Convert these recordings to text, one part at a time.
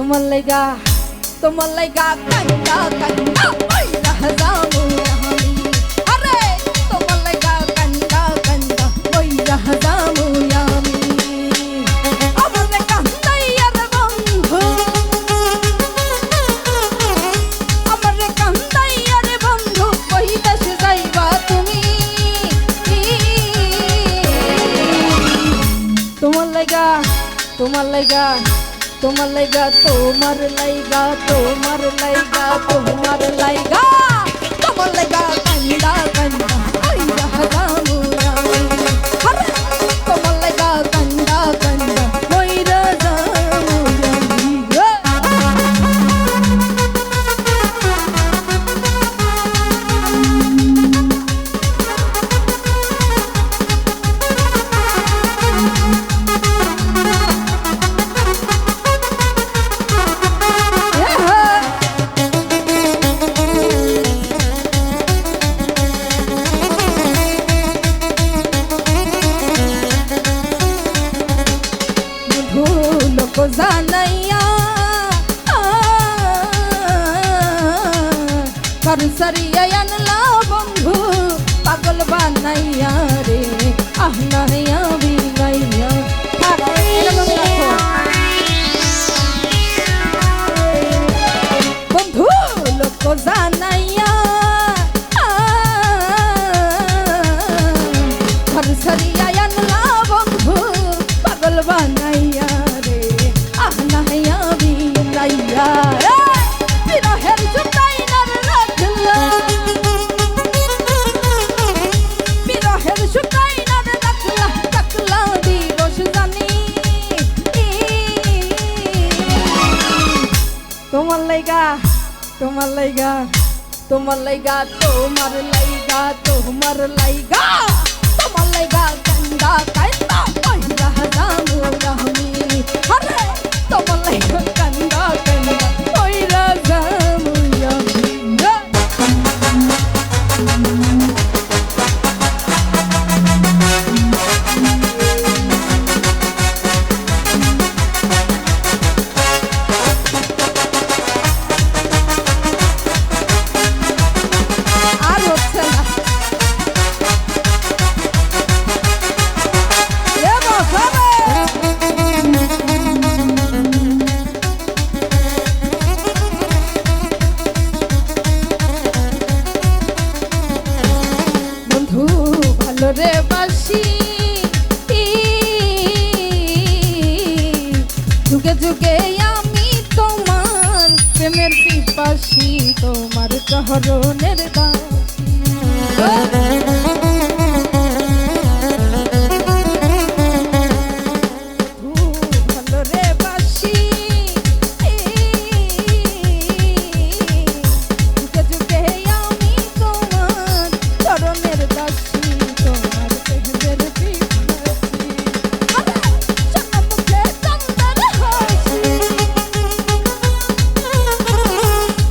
তোমার লাইগা কান্দা কান্দা ওই রাহজামু আমি আরে তোমার লাইগা কান্দা কান্দা ওই রাহজামু আমি আমারে কান্দাইয়া রে বন্ধু আমারে কান্দাইয়া রে বন্ধু ওই দেশে যাইবা তুমি তোমার লাইগা তোমার লাইগা তোমার লাইগা তোমার লাইগা তোমার লাইগা তোমার লাইগা তোমার লাইগা কান্দা কান্দা ওই রাহজামু আমি আরে তোমার লাইগা কান্দা কান্দা ওই রাহজামু আমি লোক জানাইয়া কারসারিয়া আনলা বন্ধু পাগল বানাইয়া রে আহনাইয়া বিনাইয়া বন্ধু লোক জানাইয়া কারসারিয়া আনলা বন্ধু পাগল বানাইয়া বিরহের জুতাইনার রাখলা বিরহের জুতাইনার রাখলা রাখলা দিবস জানি তোমার লাইগা তোমার লাইগা তোমার লাইগা তোমার লাইগা তোমার লাইগা তোমার লাইগা কান্দা কান্দা ওই রাহজামু আমি আরে তোমার লাইগা কান্দা কান্দা ওই রাহজামু আমি আর হচ্ছে না বন্ধু ভালো রে বাসি যুগে যুগে আমি তোমার প্রেমের পিপাসী তোমার চরণের দাসী ভালো রে বাসি যুগে যুগে আমি তোমার চরণের দাসী তোমার প্রেমের পিপাসী সোনা মুখে চন্দন হাসি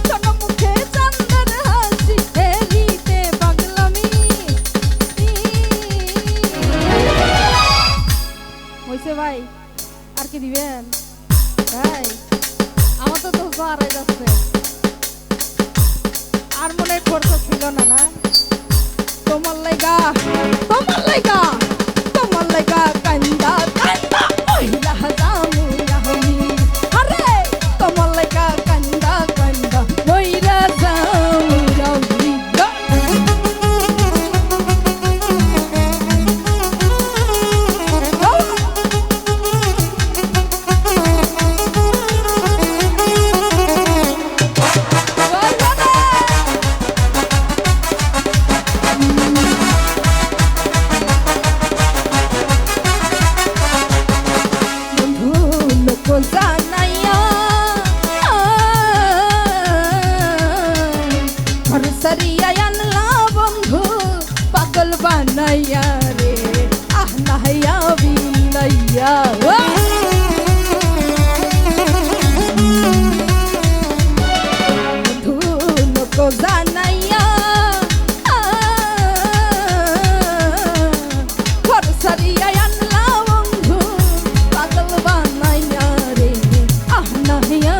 সোনা মুখে চন্দন হাসি হেরিতে পাগলামি হইছে ভাই আর কি দিবেন ভাই আমার তো ধৈর্য হারাই যাচ্ছে আর মনে খরচ ছিল না না তোমার লাইগা তোমার লাইগা তোমার লাইগা কান্দা কান্দা ওই রাহজামু আমি আরে তোমার লাইগা কান্দা কান্দা ওই রাহজামু আমি জানাইয়া ঘরসারিয়া আনলা বন্ধু পাগল বানাইয়া রে আহনাইয়া বিনাইয়া বন্ধু লোক জানাইয়া ঘরসারিয়া আনলা বন্ধু পাগল বানাইয়া রে আহনাইয়া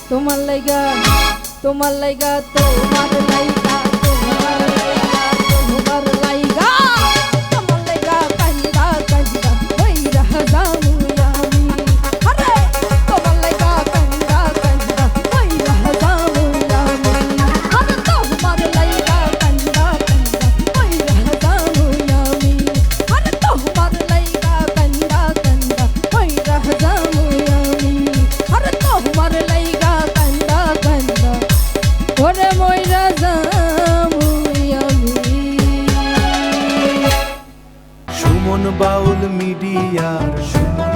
তোমার লাইগা তোমার লাইগা তোমার লাইগা তোমার লাইগা তোমার লাইগা তোমার লাইগা কান্দা কান্দা হইরা যামু আমি আরে তোমার লাইগা কান্দা কান্দা হইরা যামু আমি আরে তোমার লাইগা কান্দা কান্দা হইরা যামু আমি আরে তোমার লাইগা কান্দা কান্দা হইরা যামু আমি আরে তোমার লাইগা কান্দা কান্দা ওরে মইরা যামু আমি। সুমন বাউল মিডিয়ার সুমন